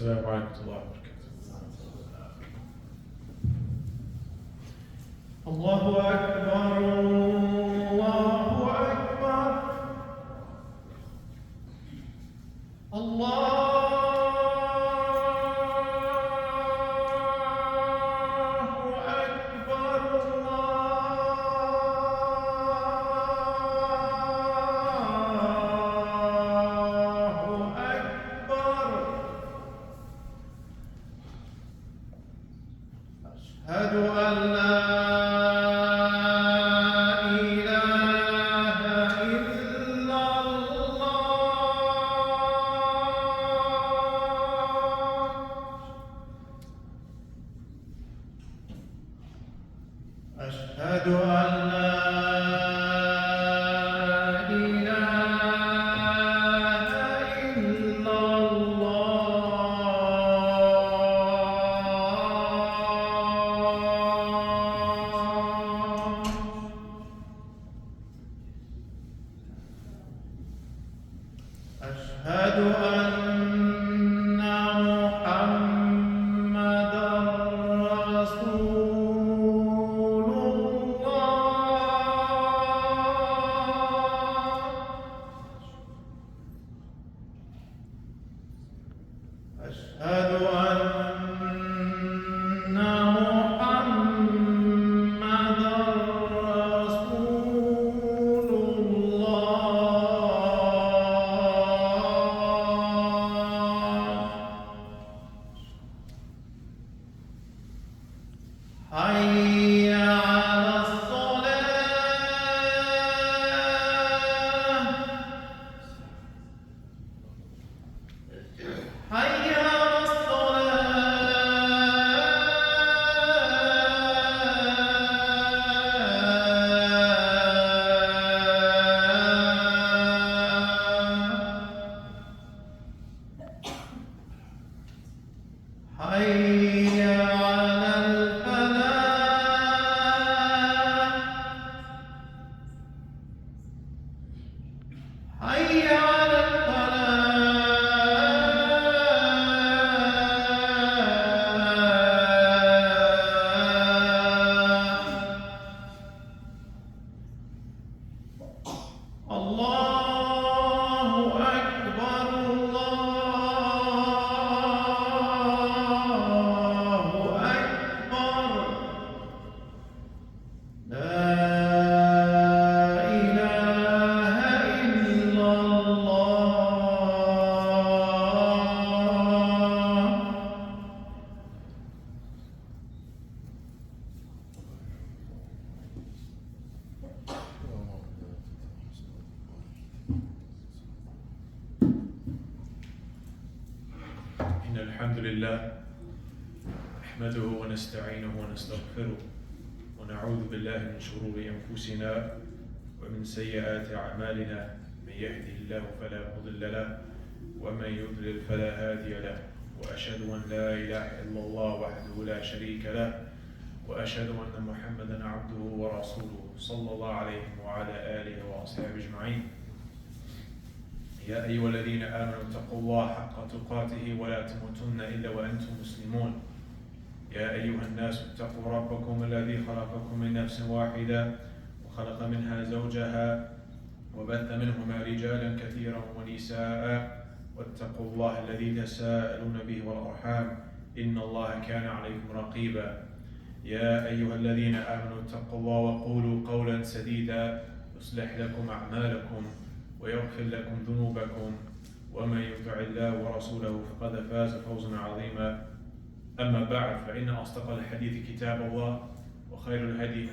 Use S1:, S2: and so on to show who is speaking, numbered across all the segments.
S1: السلام عليكم ورحمة الله وبركاته. الله أكبر الله أكبر الله أشهد أن لا إله إلا الله أشهد أن لا أشهد أن محمدًا رسول الله أشهد أن محمدًا رسول حي على الصلاة حي على الصلاة حي على الفلاح حي على الفلاح الله أكبر الله أكبر لا إله إلا الله إن الحمد لله نحمده ونستعينه ونستغفره ونعوذ بالله من شرور أنفسنا ومن سيئات أعمالنا من يهده الله فلا مضل له ومن يضلل فلا هادي له وأشهد أن لا إله إلا الله وحده لا شريك له وأشهد أن محمدا عبده ورسوله صلى الله عليه وعلى آله وأصحابه أجمعين. يا أيها الذين آمنوا اتقوا الله حق تقاته ولا تموتن إلا وأنتم مسلمون. يا أيها الناس اتقوا ربكم الذي خلقكم من نفس واحدة وخلق منها زوجها وبث منهما رجالا كثيرا ونساء واتقوا الله الذي تساءلون به والأرحام إن الله كان عليكم رقيبا. يا أيها الذين آمنوا اتقوا الله وقولوا قولا سديدا يصلح لكم أعمالكم ويغفر لكم ذنوبكم ومن يطع الله ورسوله فقد فاز فوزا عظيما. أما بعد فإن أصدق الحديث كتاب الله وخير الهدي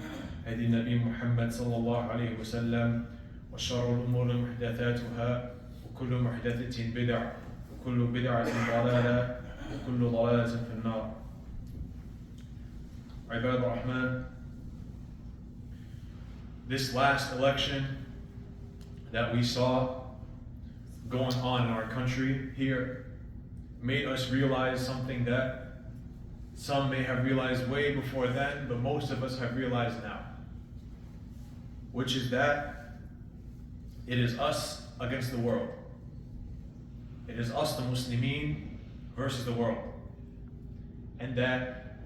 S1: هدي النبي محمد صلى الله عليه وسلم وشر الأمور محدثاتها وكل محدثة بدعة وكل بدعة ضلالة وكل ضلالة في النار. عباد الرحمن, this last election that we saw going on in our country here made us realize something that some may have realized way before then, but most of us have realized now, which is that it is us against the world. It is us, the Muslimin, versus the world. And that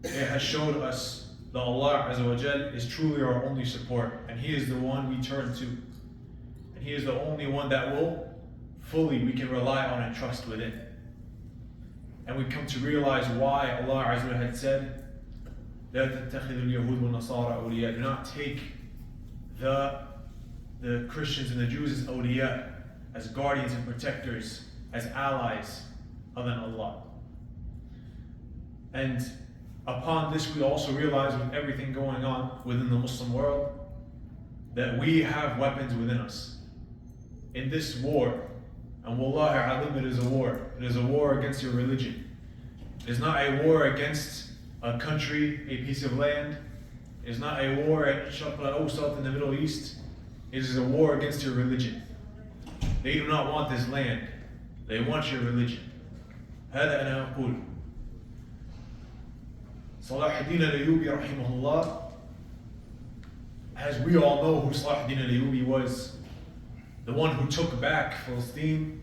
S1: it has showed us that Allah Azza wa Jal is truly our only support, and He is the one we turn to. And He is the only one that we can rely on and trust within. And we come to realize why Allah Azza wa Jal had said, لا تتخذوا اليهود والنصارى أولياء. Do not take the Christians and the Jews as awliya, as guardians and protectors, as allies other than Allah. And upon this we also realize, with everything going on within the Muslim world, that we have weapons within us. In this war, and wallahi alim, it is a war. It is a war against your religion. It is not a war against a country, a piece of land. It is not a war at Sharq al-Awsat in the Middle East. It is a war against your religion. They do not want this land. They want your religion. هذا أنا أقول. صلاح الدين الأيوبي رحمه الله, as we all know who Salah al-Din al-Ayyubi was, the one who took back Palestine,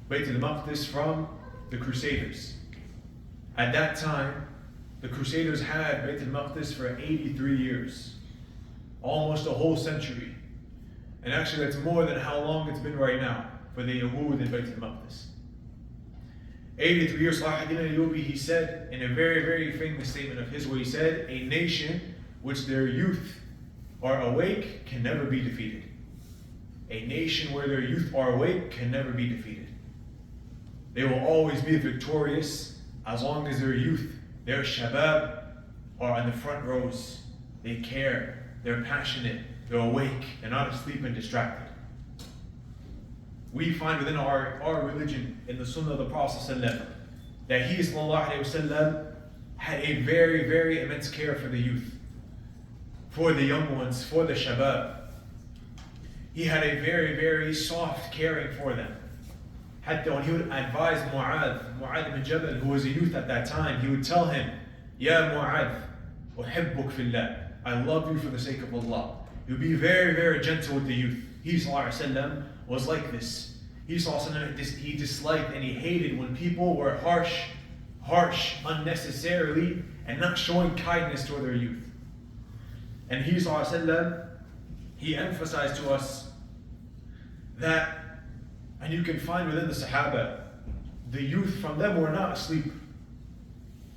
S1: Bayt al-Maqdis, from the Crusaders. At that time, the Crusaders had Bayt al-Maqdis for 83 years, almost a whole century. And actually that's more than how long it's been right now for the Yahud in Bayt al-Maqdis. 83 years, Salah al-Din al-Ayyubi, he said in a very, very famous statement of his, where he said, a nation which their youth are awake can never be defeated. A nation where their youth are awake can never be defeated. They will always be victorious as long as their youth, their shabab, are in the front rows. They care, they're passionate, they're awake, they're not asleep and distracted. We find within our religion, in the Sunnah of the Prophet ﷺ, that he ﷺ had a very, very immense care for the youth, for the young ones, for the shabab. He had a very, very soft caring for them. Hatta when he would advise Mu'adh ibn Jabal, who was a youth at that time, he would tell him, Ya Mu'adh, uhibbuk fillah, I love you for the sake of Allah. He would be very, very gentle with the youth. He ﷺ was like this. He disliked and he hated when people were harsh unnecessarily, and not showing kindness toward their youth. And he ﷺ, he emphasized to us that, and you can find within the Sahaba, the youth from them were not asleep.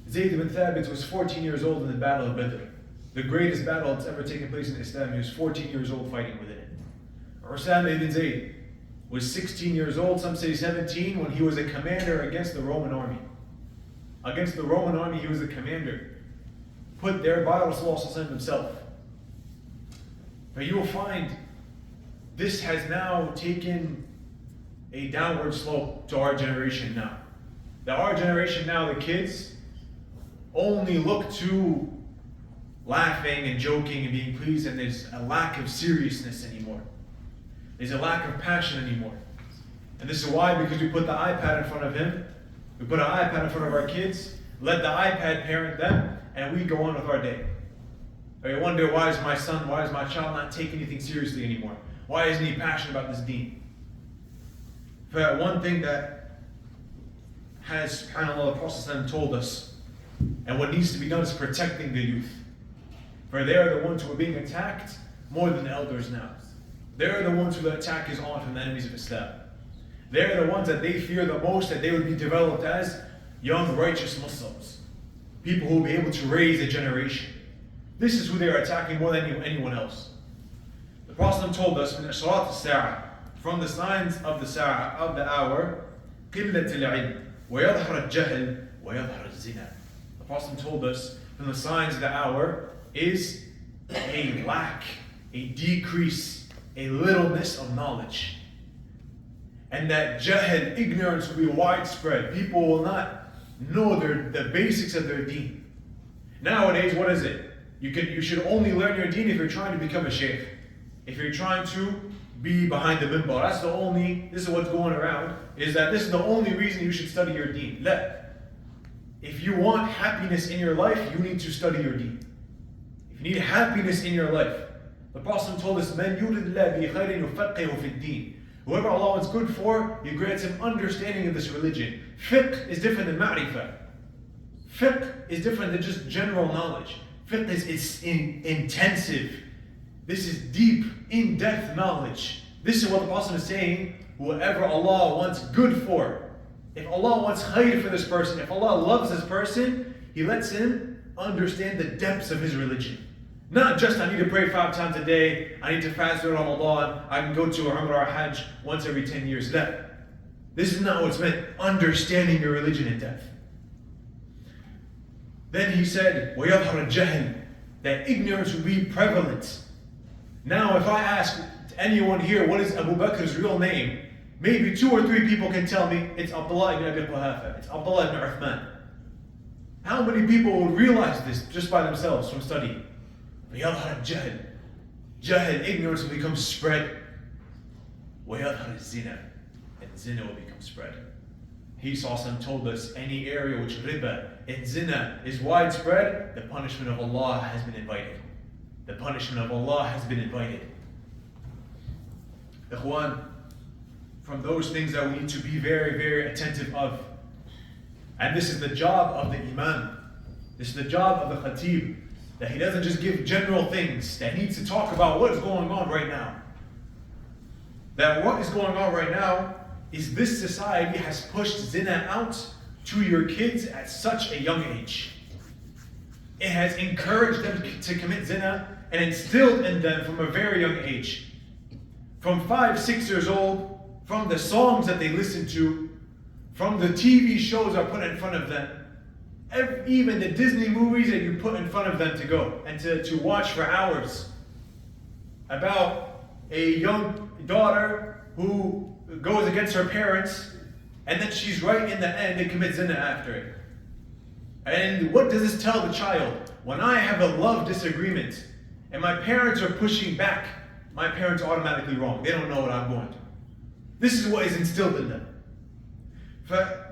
S1: Zayd ibn Thabit was 14 years old in the Battle of Badr, the greatest battle that's ever taken place in Islam. He was 14 years old fighting within it. Usama ibn Zayd was 16 years old, some say 17, when he was a commander against the Roman army. Against the Roman army, he was a commander, put there by Rasulullah himself. But you will find this has now taken a downward slope to our generation now. That our generation now, the kids, only look to laughing and joking and being pleased, and there's a lack of seriousness anymore. There's a lack of passion anymore. And this is why, because we put the iPad in front of him, we put an iPad in front of our kids, let the iPad parent them, and we go on with our day. Or you wonder, why is my child not taking anything seriously anymore? Why isn't he passionate about this deen? But one thing that has, subhanAllah, the Prophet told us, and what needs to be done, is protecting the youth. For they are the ones who are being attacked more than the elders now. They're the ones who the attack is on from the enemies of Islam. They're the ones that they fear the most, that they would be developed as young, righteous Muslims. People who will be able to raise a generation. This is who they are attacking more than anyone else. The Prophet told us, from the signs of the Sa'ah, of the hour, قِلَّةِ الْعِلْمِ وَيَظْهَرَ الجَّهْلِ وَيَظْهَرَ الزِّنَا. The Prophet told us, from the signs of the hour is a lack, a decrease, a littleness of knowledge. And that jahl, ignorance, will be widespread. People will not know the basics of their deen. Nowadays, what is it? You should only learn your deen if you're trying to become a shaykh. If you're trying to be behind the minbar. This is what's going around, is that this is the only reason you should study your deen. La. If you want happiness in your life, you need to study your deen. If you need happiness in your life, the Prophet told us, "Man yuridillah bi khairin yufaqihu fi ad-din." Whoever Allah wants good for, He grants him understanding of this religion. Fiqh is different than ma'rifah. Fiqh is different than just general knowledge. Fiqh is intensive. This is deep, in-depth knowledge. This is what the Prophet is saying. Whoever Allah wants good for, if Allah wants khair for this person, if Allah loves this person, He lets him understand the depths of his religion. Not just I need to pray 5 times a day, I need to fast during Ramadan, I can go to a Umrah or Hajj once every 10 years. No. This is not what's meant, understanding your religion in depth. Then he said, وَيَظْهَرَ الْجَهْلِ, that ignorance will be prevalent. Now if I ask anyone here what is Abu Bakr's real name, maybe 2 or 3 people can tell me it's Abdullah ibn Abi Quhafa, it's Abdullah ibn Uthman. How many people would realize this just by themselves from studying? وَيَظْهَرَ الْجَهْلِ, Jahl, ignorance will become spread. وَيَظْهَرَ الزِّنَا, and zina will become spread. He told us any area which riba and zina is widespread, the punishment of Allah has been invited. The punishment of Allah has been invited. Ikhwan, from those things that we need to be very, very attentive of, and this is the job of the Imam, this is the job of the Khatib, that he doesn't just give general things, that he needs to talk about what is going on right now. That what is going on right now is this society has pushed zina out to your kids at such a young age. It has encouraged them to commit zina and instilled in them from a very young age. From 5, 6 years old, from the songs that they listen to, from the TV shows that are put in front of them, even the Disney movies that you put in front of them to go and to watch for hours, about a young daughter who goes against her parents, and then she's right in the end and commits zina after it. And what does this tell the child? When I have a love disagreement and my parents are pushing back, my parents are automatically wrong. They don't know what I'm going to. This is what is instilled in them.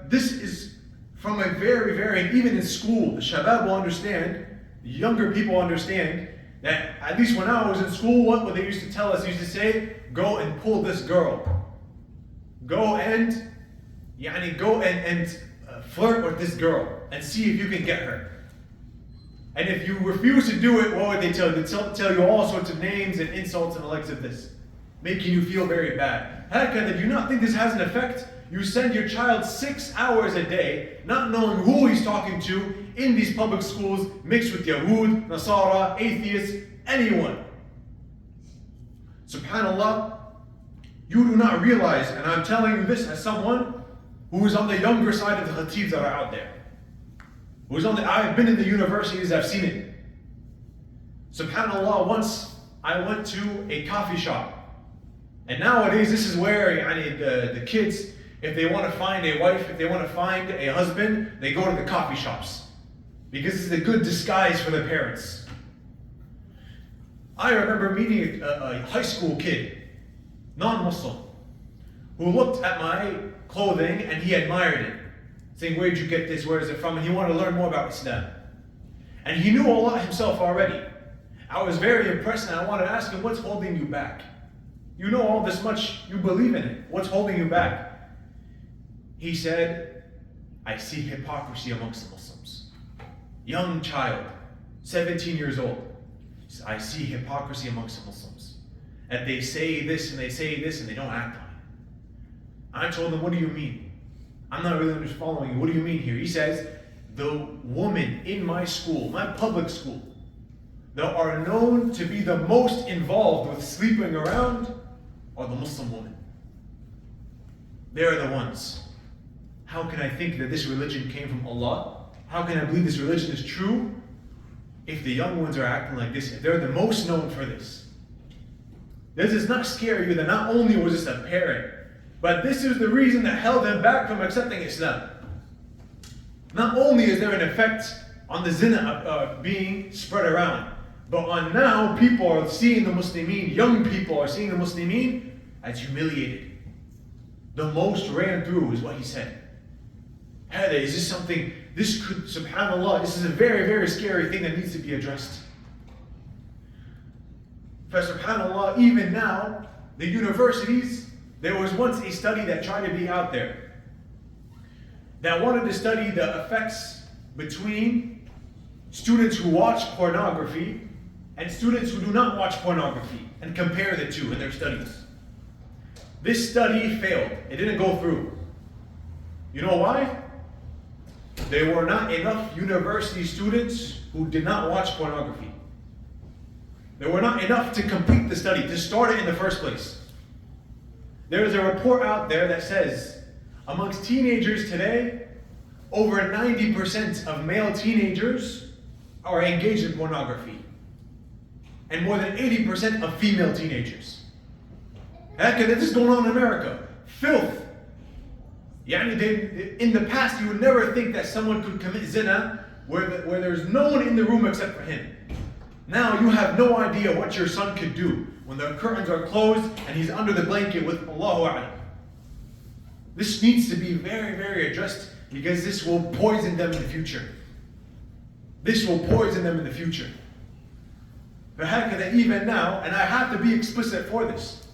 S1: This is from a very, very, even in school, the shabab will understand, the younger people understand, that at least when I was in school, what they used to tell us, they used to say, go and pull this girl. Go and flirt with this girl and see if you can get her. And if you refuse to do it, what would they tell you? They'd tell you all sorts of names and insults and the likes of this, making you feel very bad. Hakada, do you not think this has an effect? You send your child 6 hours a day, not knowing who he's talking to, in these public schools, mixed with Yahud, Nasara, atheists, anyone. SubhanAllah, you do not realize, and I'm telling you this as someone who is on the younger side of the khatibs that are out there. I've been in the universities, I've seen it. SubhanAllah, once I went to a coffee shop. And nowadays, this is where the kids, if they want to find a wife, if they want to find a husband, they go to the coffee shops. Because it's a good disguise for their parents. I remember meeting a high school kid, non-Muslim, who looked at my clothing and he admired it, saying, where did you get this, where is it from? And he wanted to learn more about Islam. And he knew Allah himself already. I was very impressed and I wanted to ask him, what's holding you back? You know all this much, you believe in it. What's holding you back? He said, I see hypocrisy amongst the Muslims. Young child, 17 years old. I see hypocrisy amongst the Muslims. And they say this and they say this and they don't act on it. I told him, what do you mean? I'm not really following you. What do you mean here? He says, the women in my school, my public school, that are known to be the most involved with sleeping around are the Muslim women. They're the ones. How can I think that this religion came from Allah? How can I believe this religion is true if the young ones are acting like this, if they're the most known for this? This does not scare you that not only was this apparent, but this is the reason that held them back from accepting Islam. Not only is there an effect on the zina being spread around, but on now people are seeing the Muslimin, young people are seeing the Muslimin as humiliated. The most ran through is what he said. Is this something, this could, subhanAllah, this is a very, very scary thing that needs to be addressed. For subhanAllah, even now, the universities, There was once a study that tried to be out there that wanted to study the effects between students who watch pornography and students who do not watch pornography and compare the two in their studies. This study failed. It didn't go through. You know why? There were not enough university students who did not watch pornography. There were not enough to complete the study, to start it in the first place. There is a report out there that says, amongst teenagers today, over 90% of male teenagers are engaged in pornography. And more than 80% of female teenagers. This is going on in America. Filth. In the past, you would never think that someone could commit zina where there's no one in the room except for him. Now you have no idea what your son could do when the curtains are closed and he's under the blanket with Allahu A'lam. This needs to be very, very addressed because this will poison them in the future. This will poison them in the future. Even now, and I have to be explicit for this.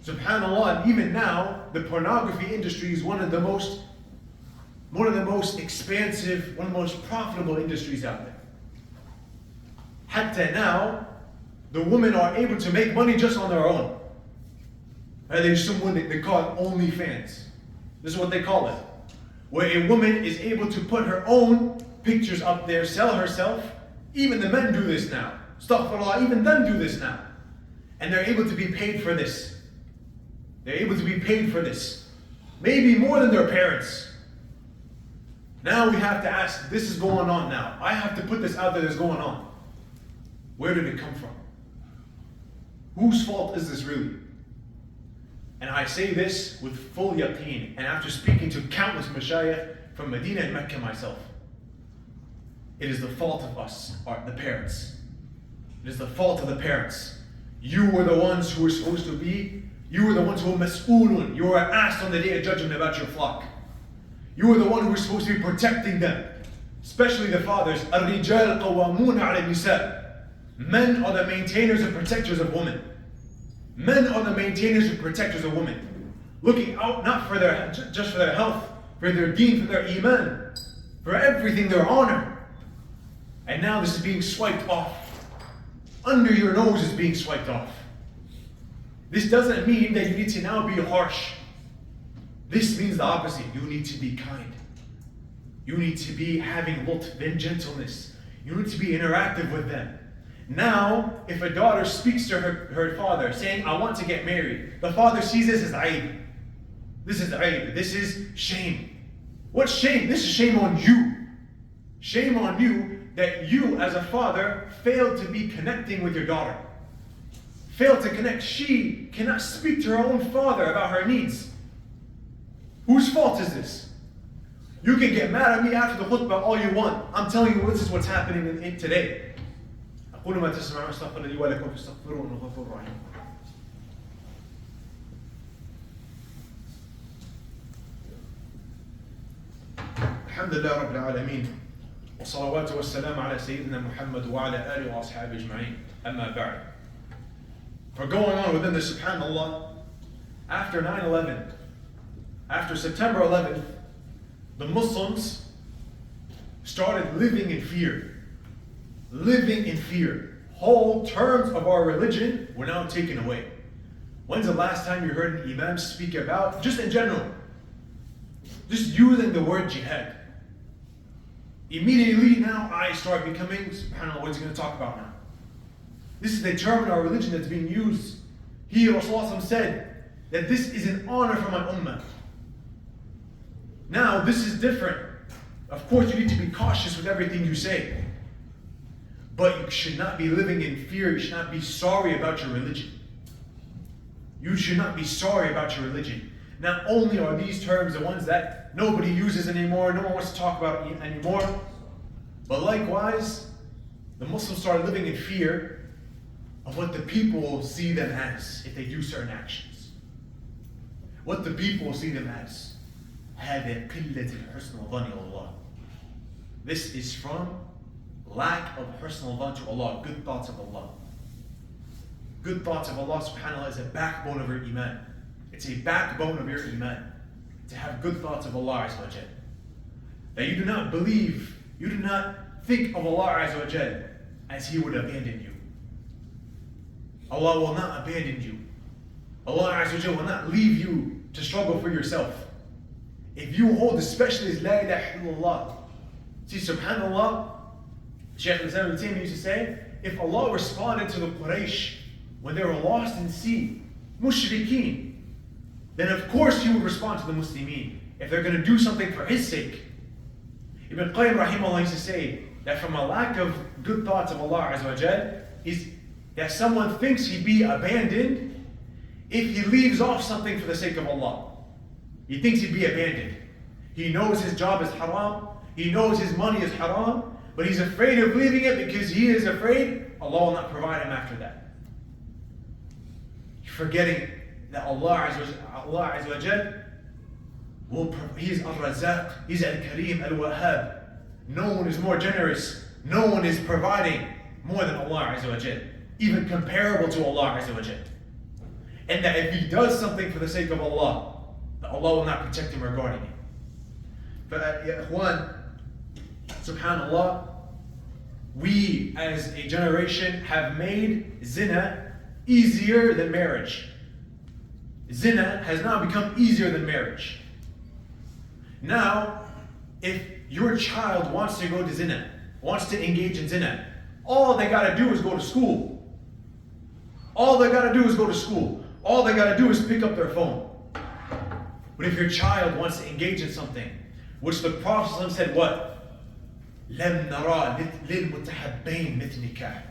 S1: SubhanAllah, and even now, the pornography industry is one of the most expansive, one of the most profitable industries out there. Hatta now, the women are able to make money just on their own. There's someone they call it OnlyFans. This is what they call it. Where a woman is able to put her own pictures up there, sell herself. Even the men do this now. Astaghfirullah, even them do this now. And they're able to be paid for this. They're able to be paid for this. Maybe more than their parents. Now we have to ask, this is going on now. I have to put this out there that's going on. Where did it come from? Whose fault is this really? And I say this with full yaqeen, and after speaking to countless mashayikh from Medina and Mecca myself. It is the fault of us, the parents. It is the fault of the parents. You were the ones who were supposed to be, you were the ones who were mas'oolun. You were asked on the day of judgment about your flock. You were the one who was supposed to be protecting them. Especially the fathers. الرِّجَالُ قَوَّامُونَ عَلَى النِّسَاءِ. Men are the maintainers and protectors of women. Men are the maintainers and protectors of women. Looking out not for just for their health, for their deen, for their iman, for everything, their honor. And now this is being swiped off. Under your nose is being swiped off. This doesn't mean that you need to now be harsh. This means the opposite. You need to be kind. You need to be having lutf and gentleness. You need to be interactive with them. Now, if a daughter speaks to her father saying, I want to get married, the father sees this as aib. This is aib. This is shame. What shame? This is shame on you. Shame on you that you as a father failed to be connecting with your daughter. Failed to connect. She cannot speak to her own father about her needs. Whose fault is this? You can get mad at me after the khutbah all you want. I'm telling you, this is what's happening in today. أقول ما تسمعون أستغفر لي ولكم فاستغفروه إنه غفور رحيم. الحمد لله رب العالمين والصلوات والسلام على سيدنا محمد وعلى آله وأصحابه أجمعين. أما بعد. For going on within the subhanallah, after 9/11, after September 11th, the Muslims started living in fear. Living in fear. Whole terms of our religion were now taken away. When's the last time you heard an Imam speak about, just in general, just using the word jihad? Immediately now I start becoming, subhanAllah, what's he going to talk about now? This is the term in our religion that's being used. He, Rasulullah said that this is an honor for my ummah. Now, this is different. Of course, you need to be cautious with everything you say. But you should not be living in fear. You should not be sorry about your religion. You should not be sorry about your religion. Not only are these terms the ones that nobody uses anymore, no one wants to talk about anymore, but likewise, the Muslims started living in fear of what the people will see them as if they do certain actions. What the people will see them as. هذا قلة الحسن والظن إلى الله. This is from lack of husn al-dhan to Allah, good thoughts of Allah. Good thoughts of Allah subhanAllah is a backbone of your iman. It's a backbone of your iman. To have good thoughts of Allah Azza wa Jal. That you do not believe, you do not think of Allah Azza wa Jal as He would abandon you. Allah will not abandon you. Allah Azza wa Jal will not leave you to struggle for yourself. If you hold especially as La ilaha illallah. See, subhanallah, Shaikh Ibn used to say, if Allah responded to the Quraysh when they were lost in sea, mushrikeen, then of course He would respond to the Muslimin if they're going to do something for His sake. Ibn Qayyim rahimahullah used to say that from a lack of good thoughts of Allah Azza wa Jal is that someone thinks he'd be abandoned if he leaves off something for the sake of Allah. He thinks he'd be abandoned. He knows his job is haram, he knows his money is haram, but he's afraid of leaving it because he is afraid Allah will not provide him after that. Forgetting that Allah Azza wa Jal He is Al-Razaq, He's Al-Kareem, Al-Wahhab. No one is more generous, no one is providing more than Allah Azza wa Jal, even comparable to Allah Azza wa Jal. And that if he does something for the sake of Allah, that Allah will not protect him regarding it. But ya ikhwan, subhanallah, we as a generation have made zina easier than marriage. Zina has now become easier than marriage. Now, if your child wants to go to zina, wants to engage in zina, all they gotta do is go to school. All they gotta do is go to school. All they gotta do is pick up their phone. But if your child wants to engage in something, which the Prophet said what? لَمْ نَرَى لِلْمُتَحَبَّيْنِ مِثْلِ نِكَاحٍ.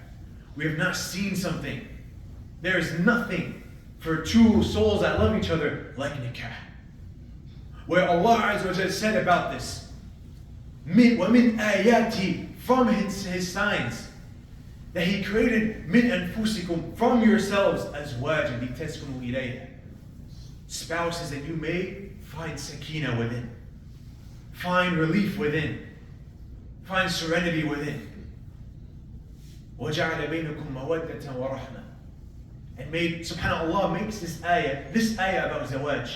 S1: We have not seen something. There is nothing for two souls that love each other like nikah. Where Allah Azza wa Jalla said about this, وَمِنْ آيَاتِ, from his signs, that He created مِنْ أَنفُسِكُمْ, from yourselves, أَزْوَاجًا لِتَسْكُنُوا إِلَيْهَا, spouses that you may find sakina within, find relief within, find serenity within. وَجَعَلَ بَيْنَكُمْ مَوَدَّةً وَرَحْمَةً, and made, subhanAllah, makes this ayah about zawaj.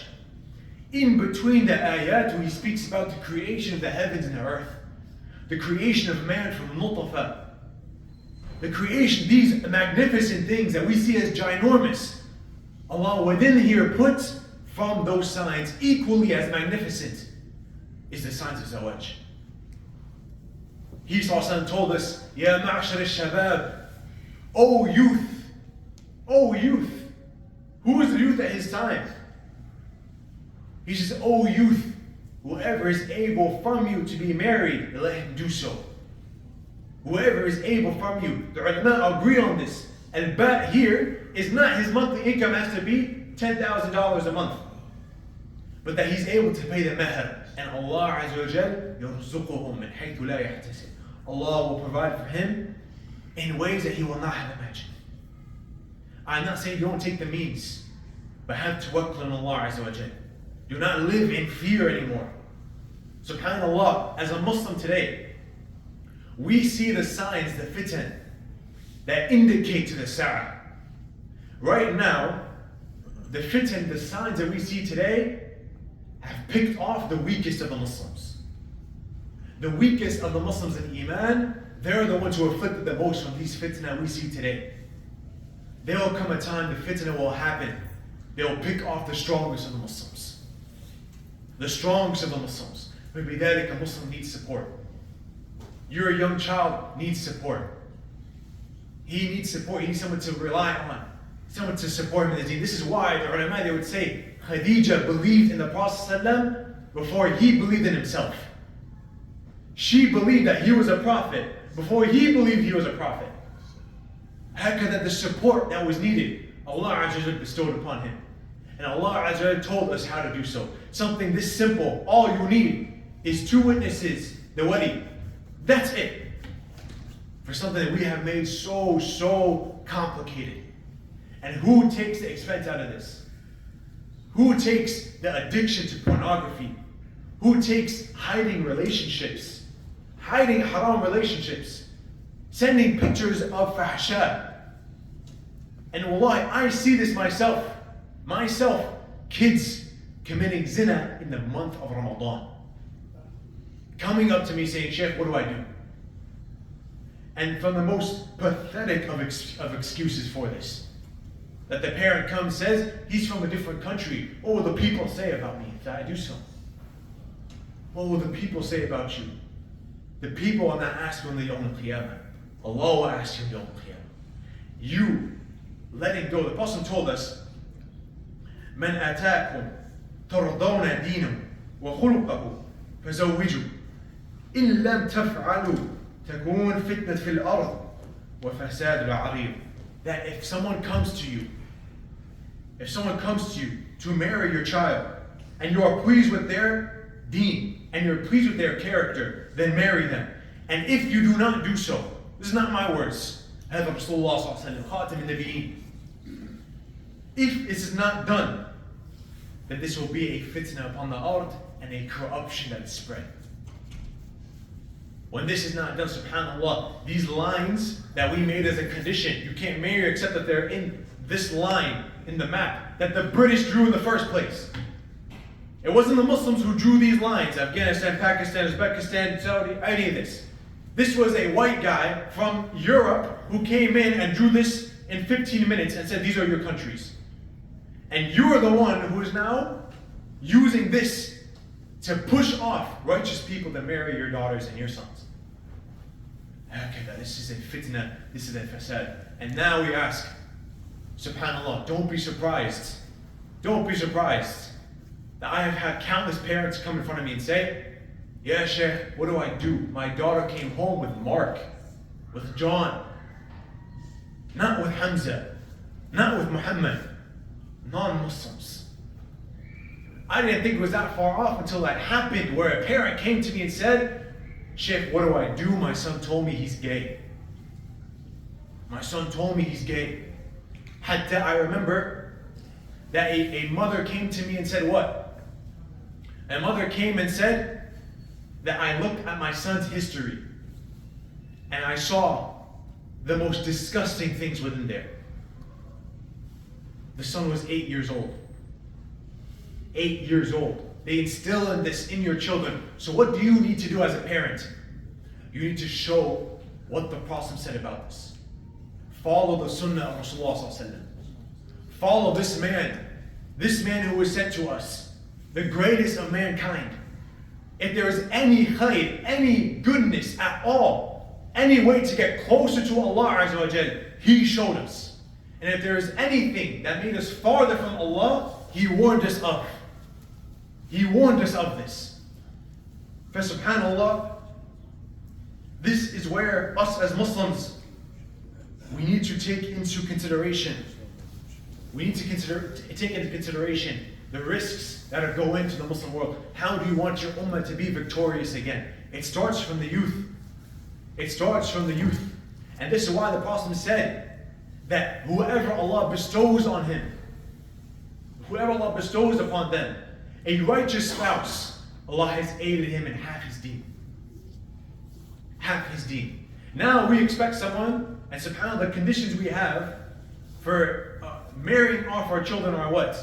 S1: In between the ayat, where He speaks about the creation of the heavens and the earth, the creation of man from nutfa, the creation, these magnificent things that we see as ginormous, Allah within here puts from those signs equally as magnificent is the signs of zawaj. He told us, Ya ma'ashar al-shabab, O youth, O youth. Who is the youth at his time? He says, O youth, whoever is able from you to be married, let him do so. Whoever is able from you. The ulama agree on this. Al-ba' here is not his monthly income has to be $10,000 a month, but that he's able to pay the mahr. And Allah Azza wa Jal يرزقه من حيث لا يحتسب. Allah will provide for him in ways that he will not have imagined. I'm not saying you don't take the means, but have tawakkul on Allah Azza wa Jal. Do not live in fear anymore. SubhanAllah, as a Muslim today, we see the signs, the fitan, that indicate to the sa'ah. Right now, the fitan, the signs that we see today, have picked off the weakest of the Muslims. The weakest of the Muslims in Iman, they're the ones who are afflicted the most from these fitna we see today. There will come a time the fitna will happen. They will pick off the strongest of the Muslims. The strongest of the Muslims. Maybe that a Muslim needs support. You're a young child, needs support. He needs support. He needs someone to rely on. Someone to support him in the deen. This is why the ulama, they would say, Khadija believed in the Prophet ﷺ before he believed in himself. She believed that he was a prophet before he believed he was a prophet. That the support that was needed, Allah Azza wa Jalla bestowed upon him. And Allah Azza wa Jalla told us how to do so. Something this simple, all you need is 2 witnesses, the wali. That's it. For something that we have made so complicated. And who takes the expense out of this? Who takes the addiction to pornography? Who takes hiding relationships? Hiding haram relationships? Sending pictures of fahsha? And wallahi, I see this myself. kids committing zina in the month of Ramadan. Coming up to me saying, Shaykh, what do I do? And from the most pathetic of excuses for this, that the parent comes, says, he's from a different country. What will the people say about me if I do so? What will the people say about you? The people will not ask you on the Yawm al-Qiyamah. Allah will ask you on the Yawm al-Qiyamah. You letting go. The Prophet told us, من آتاكم ترضون دينه وخلقه فزوجوا إن لم تفعلوا تكون فتنة في الأرض وفساد عظيم. That if someone comes to you to marry your child, and you are pleased with their deen, and you're pleased with their character, then marry them. And if you do not do so, this is not my words, هذا رسول الله صلى الله عليه وسلم خاتم النبيين. If this is not done, then this will be a fitna upon the ard and a corruption that is spread. When this is not done, subhanAllah, these lines that we made as a condition, you can't marry except that they're in this line in the map that the British drew in the first place. It wasn't the Muslims who drew these lines, Afghanistan, Pakistan, Uzbekistan, Saudi, any of this. This was a white guy from Europe who came in and drew this in 15 minutes and said, these are your countries. And you are the one who is now using this to push off righteous people to marry your daughters and your sons. Okay, this is a fitna, this is a fasad. And now we ask, subhanAllah, don't be surprised that I have had countless parents come in front of me and say, yeah, Shaykh, what do I do? My daughter came home with Mark, with John, not with Hamza, not with Muhammad, non-Muslims. I didn't think it was that far off until that happened, where a parent came to me and said, Shaykh, what do I do? My son told me he's gay. Hatta I remember that a mother came to me and said what? A mother came and said that I looked at my son's history and I saw the most disgusting things within there. The son was 8 years old. 8 years old. They instill in this in your children. So what do you need to do as a parent? You need to show what the Prophet said about this. Follow the sunnah of Rasulullah. Follow this man who was sent to us, the greatest of mankind. If there is any khayr, any goodness at all, any way to get closer to Allah Azza wa Jal, He showed us. And if there is anything that made us farther from Allah, He warned us of. He warned us of this. For subhanAllah, this is where us as Muslims, we need to take into consideration. We need to take into consideration the risks that go into the Muslim world. How do you want your ummah to be victorious again? It starts from the youth. And this is why the Prophet said that whoever Allah bestows on him, whoever Allah bestows upon them, a righteous spouse, Allah has aided him in half his deen. Now we expect someone, and subhanAllah, the conditions we have for marrying off our children are what?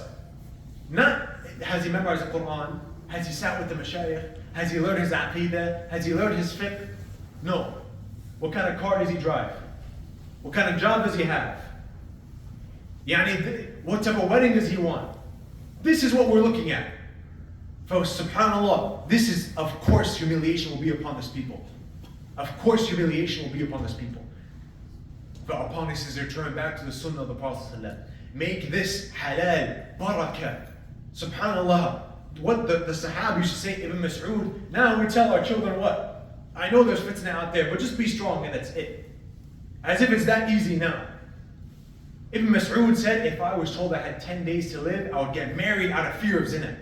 S1: Not has he memorized the Quran, has he sat with the mashayikh, has he learned his aqidah, has he learned his fiqh? No. What kind of car does he drive? What kind of job does he have? What type of wedding does he want? This is what we're looking at. Folks, subhanAllah, this is, of course, humiliation will be upon this people. But upon us is their turn back to the sunnah of the Prophet ﷺ. Make this halal, barakah. Subhanallah. What the Sahaba used to say, Ibn Mas'ud, now we tell our children what? I know there's fitna out there, but just be strong and that's it. As if it's that easy now. Ibn Mas'ud said, if I was told I had 10 days to live, I would get married out of fear of zina.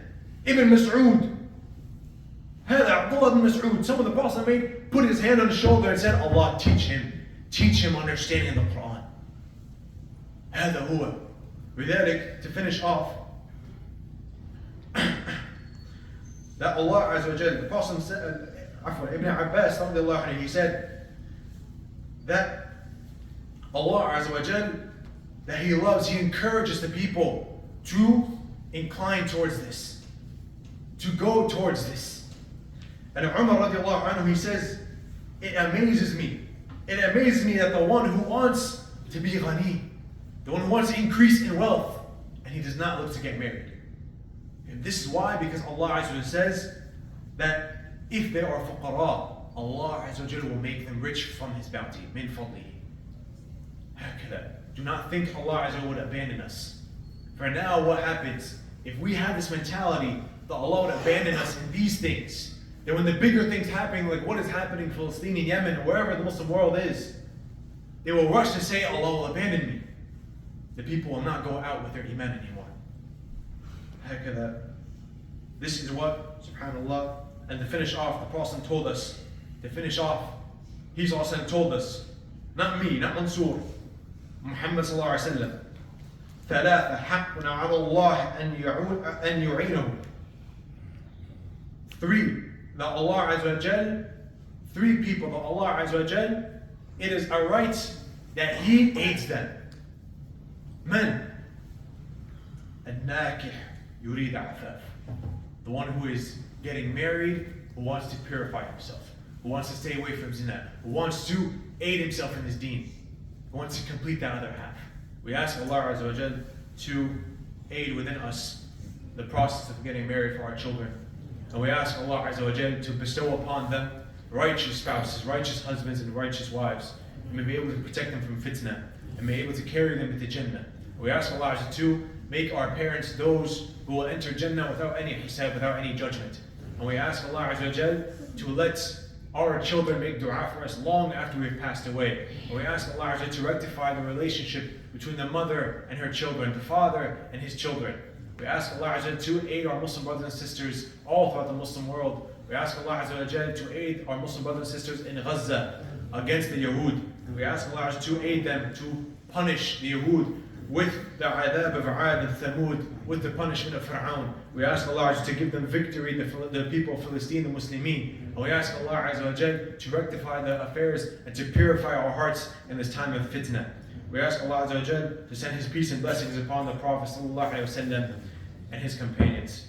S1: Ibn Mas'ud. هذا Abdullah ibn Mas'ud, some of the Prophet made, put his hand on his shoulder and said, Allah, teach him understanding of the Quran. هذا هو. لذلك, to finish off, that Allah Azza wa Jal, the Prophet said, Ibn Abbas, he said that Allah Azza wa Jal, that He loves, He encourages the people to incline towards this, to go towards this. And Umar radiallahu anhu, he says, it amazes me. It amazes me that the one who wants to be ghani, the one who wants to increase in wealth, and he does not look to get married. And this is why, because Allah Azza wa Jalla says that if they are fuqara, Allah Azza wa Jalla will make them rich from His bounty, min fadlihi. Do not think Allah Azza wa Jalla would abandon us. For now, what happens? If we have this mentality that Allah would abandon us in these things, then when the bigger things happen, like what is happening in Palestine, in Yemen, or wherever the Muslim world is, they will rush to say, Allah will abandon me. The people will not go out with their iman anymore. This is what, subhanAllah, and to finish off, the Prophet told us, to finish off, He's also told us, not me, not Mansoor, Muhammad sallallahu alayhi wa sallam, ثلاثة حق على الله أن يعينهم. Three, that Allah Azza wa Jal, three people that Allah Azza wa Jal, it is a right that He aids them. Man, الناكح يريد عفاف. The one who is getting married, who wants to purify himself, who wants to stay away from zina, who wants to aid himself in his deen, who wants to complete that other half. We ask Allah Azza wa Jal to aid within us the process of getting married for our children. And we ask Allah Azza wa Jal to bestow upon them righteous spouses, righteous husbands, and righteous wives. And may be able to protect them from fitna, and may be able to carry them into Jannah. We ask Allah Azza to make our parents those who will enter Jannah without any hisab, without any judgment. And we ask Allah Azza wa Jal to let our children make dua for us long after we've passed away. And we ask Allah Azza to rectify the relationship between the mother and her children, the father and his children. We ask Allah Azza to aid our Muslim brothers and sisters all throughout the Muslim world. We ask Allah Azza to aid our Muslim brothers and sisters in Gaza against the Yahud. We ask Allah Azza to aid them to punish the Yahud with the adab of Ad and Thamud, with the punishment of Fir'aun. We ask Allah Azza to give them victory, the people of Palestine, the Muslimin. And we ask Allah Azza to rectify the affairs and to purify our hearts in this time of fitna. We ask Allah Azza to send His peace and blessings upon the Prophet ﷺ and his companions.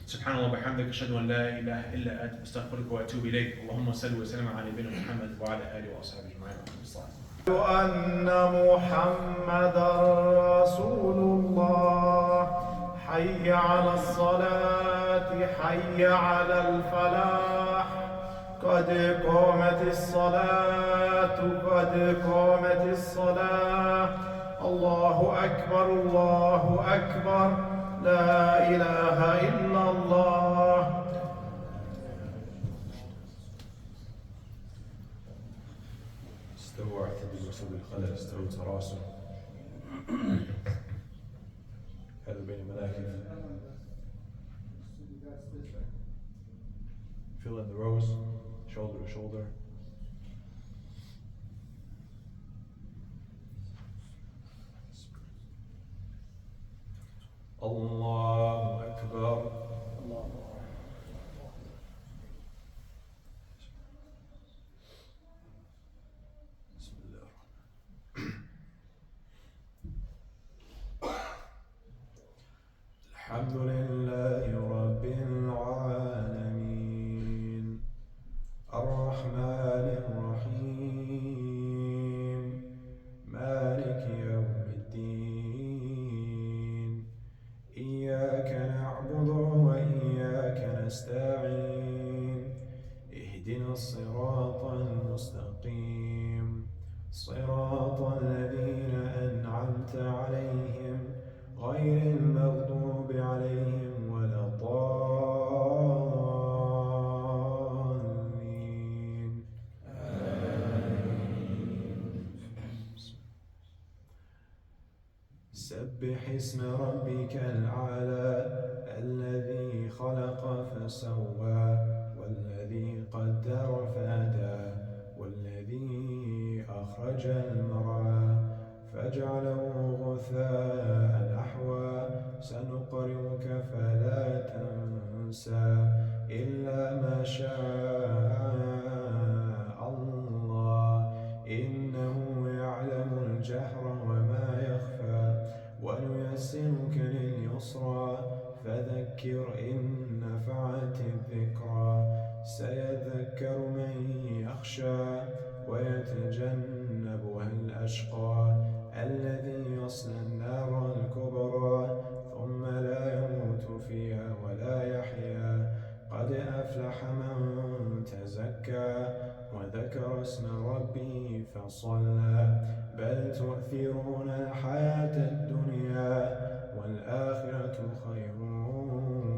S1: سبحان الله وبحمدك أشهد أن لا إله إلا أنت أستغفرك وأتوب إليك. اللهم صل وسلم على نبينا محمد وعلى آله وأصحابه أجمعين.
S2: أن محمدا رسول الله حي على الصلاة حي على الفلاح قد قامت الصلاة قد قامت الصلاة الله أكبر الله أكبر لا إله إلا الله.
S1: استووا اعتدلوا وسووا الخلل استووا تراصوا هذا بين المناكب. Fill in the rows, shoulder to shoulder. الله أكبر. بسم الله. الحمد لله رب العالمين الرحمن الرحيم مالك يوم الدين إياك نعبد وإياك نستعين اهدنا الصراط المستقيم صراط الذين أنعمت عليهم غير المغضوب عليهم ولا الضالين سبح اسم ربك الأعلى الذي خلق فسوى والذي قدر فهدى والذي أخرج المرعى فجعله غثاء نحوا سنقرئك فلا تنسى إلا ما شاء الله إنه يعلم الجهر وما يخفى ونيسرك لليسرى
S2: الذكرى سيذكر من يخشى ويتجنبها الأشقى الذي يصلى النار الكبرى ثم لا يموت فيها ولا يحيا قد أفلح من تزكى وذكر اسم ربه فصلى بل تؤثرون الحياة الدنيا والآخرة خير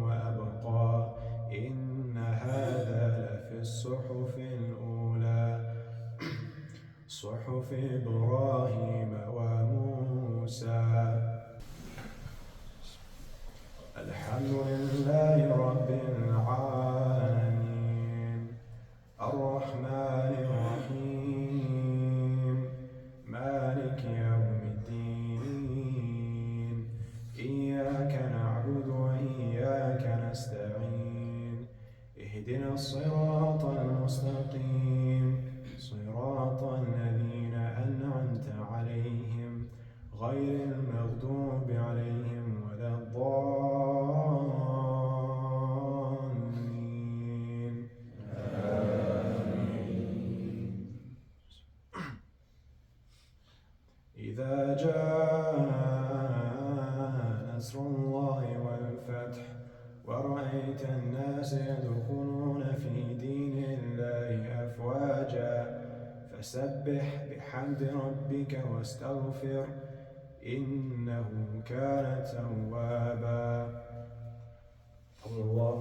S2: وأبقى إن هذا لفي الصحف الأولى صحف إبراهيم وموسى. الحمد لله رب العالمين الرحمن الرحيم مالك يوم الدين إياك نعبد وإياك نستعين اهدنا الصراط المستقيم صراط الذين أنعمت عليهم غير المغضوب عليهم ولا الضالين آمين. إذا جاء نصر الله والفتح ورأيت الناس يدخلون في دين الله أفواجا فسبح بحمد ربك واستغفر إنه كان توابا. الله